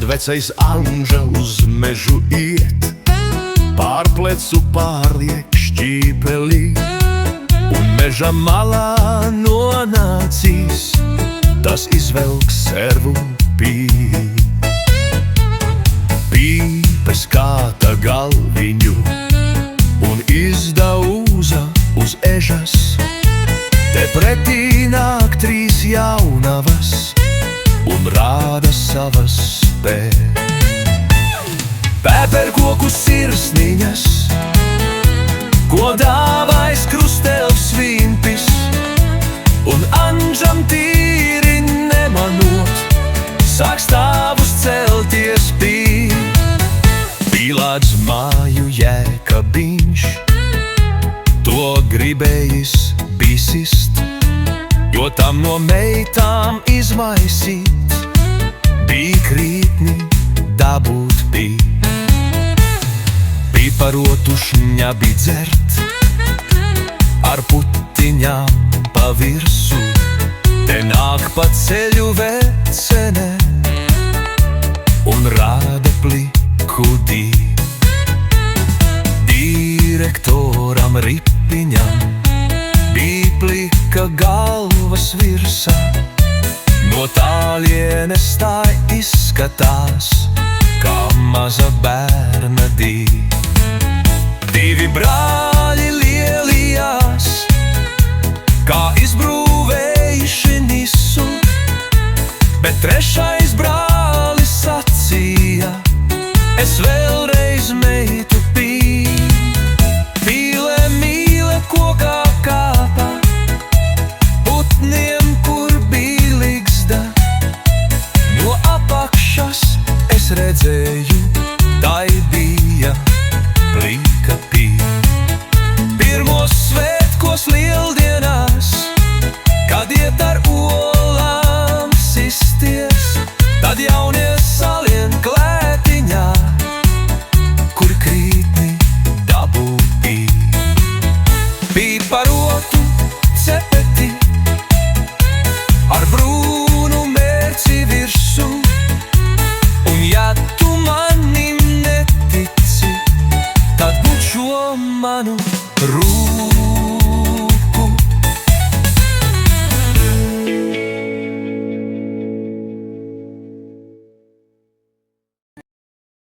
vecais Anža uz mežu iet, pār plecu pārliek šķīpelī, un meža malā nonācīs, tas izvelk servu pīri. Pīpes kāta galviņu un izdauza uz ežas, te pretī nāk trīs jaunavas un rāda savas spējas. Pēperkoku sirsniņas, ko dāvājs krustelps Svimpis, un Anžam tīri nemanot, sāk stāvus celties pīr. Pīlāts māju Jēkabiņš, to gribējis bisist, jo tam no meitām izmaisīt, bija krītni dabūt bija. Piparotu šņabi dzert, ar putiņām pa virsu, te nāk pa ceļu vecene un rāda plikudī. Direktoram Ripiņam bija plika galvas virsā, no tālienes tā izskatās, kā maza bērna dīva. Divi brāļi lielījās, kā izbrūvējuši nisu, bet trešais brālis sacīja, es vēlreiz meitu pīlu. Pīlē mīle kokā kāpa, putniem kur bija ligzda, no apakšas es redzēju, tai bija plika pīle. Pirmos svētkos lieldienās, kad iet ar olām sisties, tad jaunie salien klētiņā, kur krītni dabū pīle. Piparotu cepeti ar brūnu mērci virsū, un ja tu manim netici, tad būtu šo manu rūku.